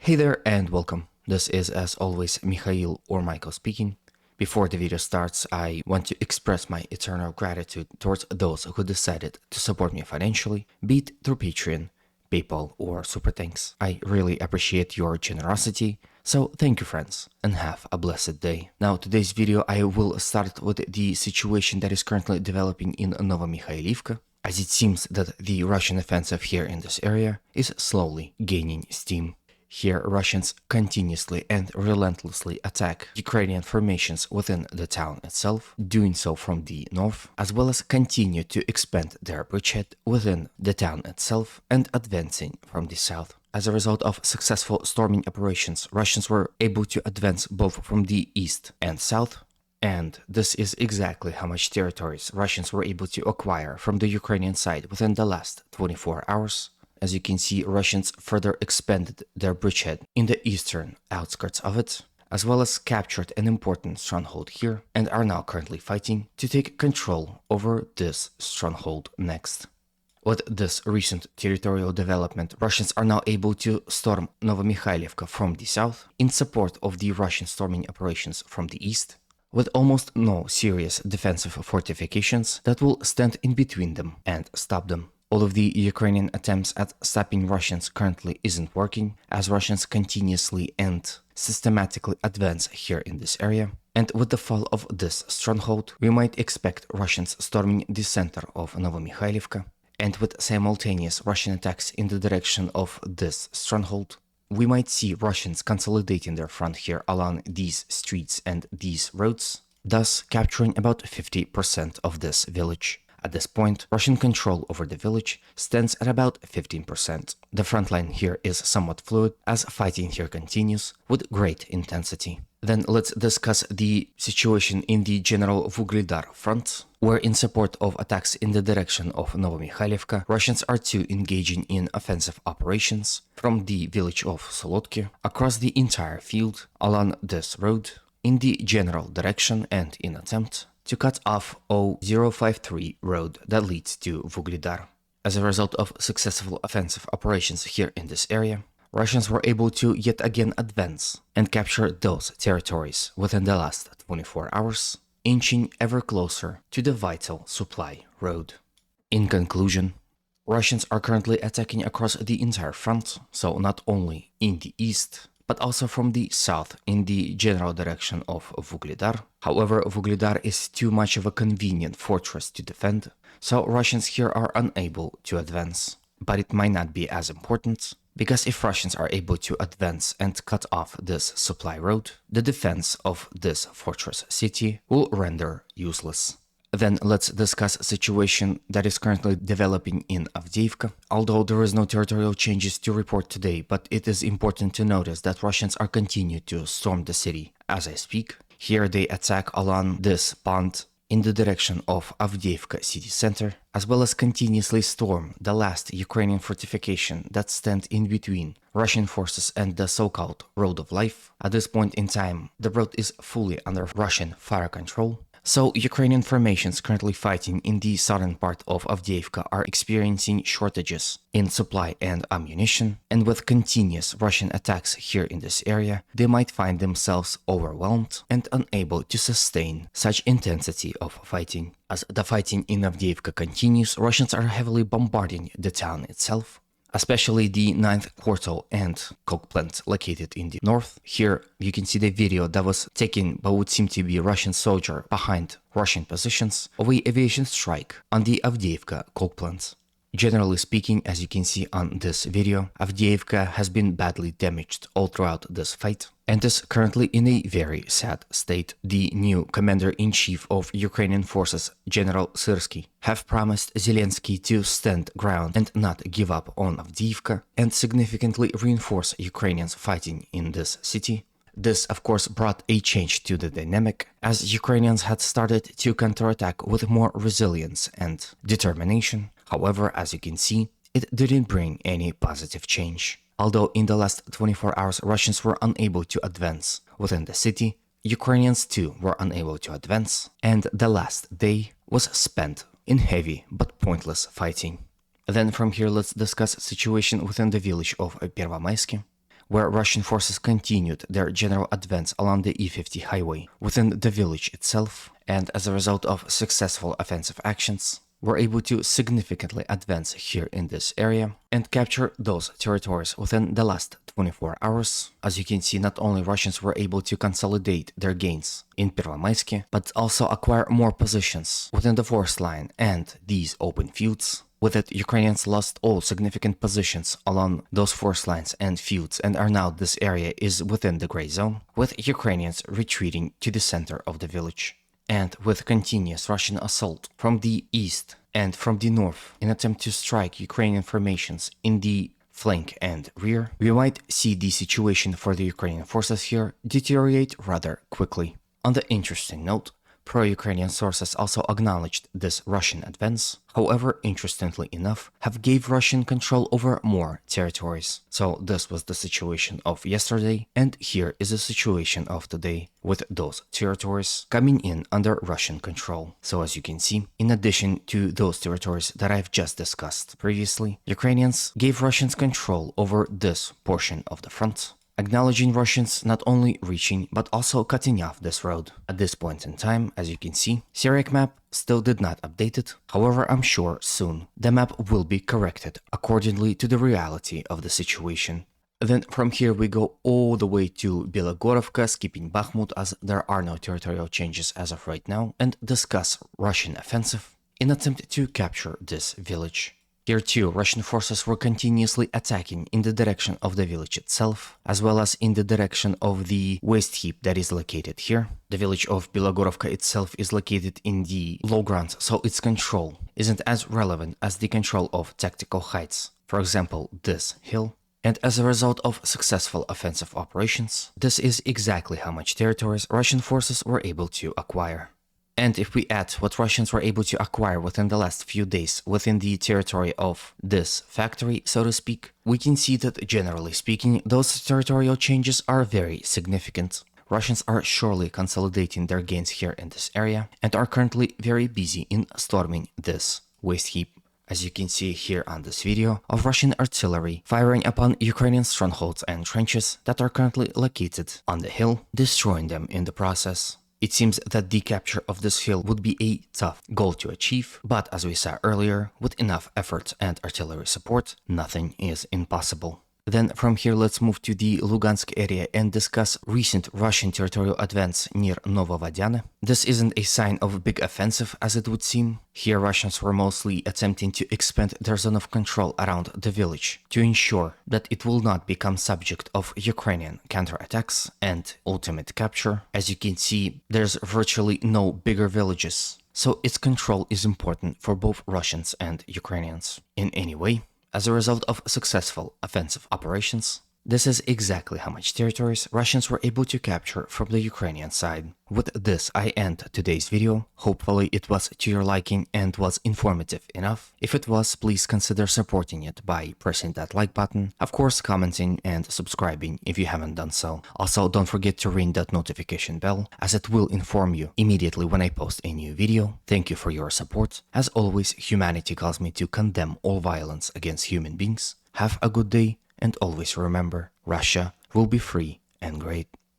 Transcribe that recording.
Hey there and welcome. This is as always Mikhail or Michael speaking. Before the video starts, I want to express my eternal gratitude towards those who decided to support me financially, be it through Patreon, PayPal or Super Thanks. I really appreciate your generosity, so thank you friends and have a blessed day. Now today's video I will start with the situation that is currently developing in Novomikhailivka, as it seems that the Russian offensive here in this area is slowly gaining steam. Here, Russians continuously and relentlessly attack Ukrainian formations within the town itself, doing so from the north, as well as continue to expand their bridgehead within the town itself and advancing from the south. As a result of successful storming operations, Russians were able to advance both from the east and south, and this is exactly how much territories Russians were able to acquire from the Ukrainian side within the last 24 hours. As you can see, Russians further expanded their bridgehead in the eastern outskirts of it, as well as captured an important stronghold here, and are now currently fighting to take control over this stronghold next. With this recent territorial development, Russians are now able to storm Novomikhailivka from the south in support of the Russian storming operations from the east, with almost no serious defensive fortifications that will stand in between them and stop them. All of the Ukrainian attempts at stopping Russians currently isn't working, as Russians continuously and systematically advance here in this area. And with the fall of this stronghold, we might expect Russians storming the center of Novomikhailivka, and with simultaneous Russian attacks in the direction of this stronghold, we might see Russians consolidating their front here along these streets and these roads, thus capturing about 50% of this village. At this point, Russian control over the village stands at about 15%. The front line here is somewhat fluid, as fighting here continues with great intensity. Then let's discuss the situation in the general Vugar front, where in support of attacks in the direction of Novomikhailivka, Russians are too engaging in offensive operations from the village of Solodki across the entire field along this road in the general direction and in attempt to cut off O053 road that leads to Vugar. As a result of successful offensive operations here in this area, Russians were able to yet again advance and capture those territories within the last 24 hours, inching ever closer to the vital supply road. In conclusion, Russians are currently attacking across the entire front, so not only in the east, but also from the south in the general direction of Vugar. However, Vugar is too much of a convenient fortress to defend, so Russians here are unable to advance. But it might not be as important, because if Russians are able to advance and cut off this supply road, the defense of this fortress city will render useless. Then let's discuss a situation that is currently developing in Avdiivka. Although there is no territorial changes to report today, but it is important to notice that Russians are continuing to storm the city as I speak. Here they attack along this pond in the direction of Avdiivka city center, as well as continuously storm the last Ukrainian fortification that stands in between Russian forces and the so-called Road of Life. At this point in time, the road is fully under Russian fire control. So Ukrainian formations currently fighting in the southern part of Avdiivka are experiencing shortages in supply and ammunition, and with continuous Russian attacks here in this area, they might find themselves overwhelmed and unable to sustain such intensity of fighting. As the fighting in Avdiivka continues, Russians are heavily bombarding the town itself, especially the 9th quarter and coke plant located in the north. Here you can see the video that was taken by what seemed to be a Russian soldier behind Russian positions of an aviation strike on the Avdiivka coke plant. Generally speaking, as you can see on this video, Avdiivka has been badly damaged all throughout this fight and is currently in a very sad state. The new commander-in-chief of Ukrainian forces, General Syrsky, have promised Zelensky to stand ground and not give up on Avdiivka and significantly reinforce Ukrainians fighting in this city. This, of course, brought a change to the dynamic, as Ukrainians had started to counterattack with more resilience and determination. However, as you can see, it didn't bring any positive change. Although in the last 24 hours Russians were unable to advance within the city, Ukrainians too were unable to advance, and the last day was spent in heavy but pointless fighting. Then from here let's discuss situation within the village of Pervomaisky, where Russian forces continued their general advance along the E50 highway within the village itself, and as a result of successful offensive actions, were able to significantly advance here in this area and capture those territories within the last 24 hours. As you can see, not only Russians were able to consolidate their gains in Pervomaisky, but also acquire more positions within the forest line and these open fields. With it, Ukrainians lost all significant positions along those forest lines and fields, and are now this area is within the gray zone, with Ukrainians retreating to the center of the village. And with continuous Russian assault from the east and from the north in attempt to strike Ukrainian formations in the flank and rear, we might see the situation for the Ukrainian forces here deteriorate rather quickly. On the interesting note, pro-Ukrainian sources also acknowledged this Russian advance, however, interestingly enough, have gave Russian control over more territories. So this was the situation of yesterday, and here is the situation of today, with those territories coming in under Russian control. So as you can see, in addition to those territories that I've just discussed previously, Ukrainians gave Russians control over this portion of the front, acknowledging Russians not only reaching but also cutting off this road. At this point in time, as you can see, Syriac map still did not update it. However, I'm sure soon the map will be corrected accordingly to the reality of the situation. Then from here we go all the way to Belogorovka, skipping Bakhmut as there are no territorial changes as of right now, and discuss Russian offensive in attempt to capture this village. Here too, Russian forces were continuously attacking in the direction of the village itself, as well as in the direction of the waste heap that is located here. The village of Belogorovka itself is located in the low ground, so its control isn't as relevant as the control of tactical heights, for example this hill. And as a result of successful offensive operations, this is exactly how much territories Russian forces were able to acquire. And if we add what Russians were able to acquire within the last few days within the territory of this factory, so to speak, we can see that generally speaking, those territorial changes are very significant. Russians are surely consolidating their gains here in this area and are currently very busy in storming this waste heap, as you can see here on this video, of Russian artillery firing upon Ukrainian strongholds and trenches that are currently located on the hill, destroying them in the process. It seems that the capture of this hill would be a tough goal to achieve, but as we saw earlier, with enough effort and artillery support, nothing is impossible. Then from here let's move to the Lugansk area and discuss recent Russian territorial advance near Novovodyane. This isn't a sign of a big offensive as it would seem. Here Russians were mostly attempting to expand their zone of control around the village to ensure that it will not become subject of Ukrainian counterattacks and ultimate capture. As you can see, there's virtually no bigger villages, so its control is important for both Russians and Ukrainians. In any way, as a result of successful offensive operations, this is exactly how much territories Russians were able to capture from the Ukrainian side. With this, I end today's video. Hopefully it was to your liking and was informative enough. If it was, please consider supporting it by pressing that like button, of course commenting and subscribing if you haven't done so. Also, don't forget to ring that notification bell, as it will inform you immediately when I post a new video. Thank you for your support. As always, humanity calls me to condemn all violence against human beings. Have a good day, and always remember, Russia will be free and great.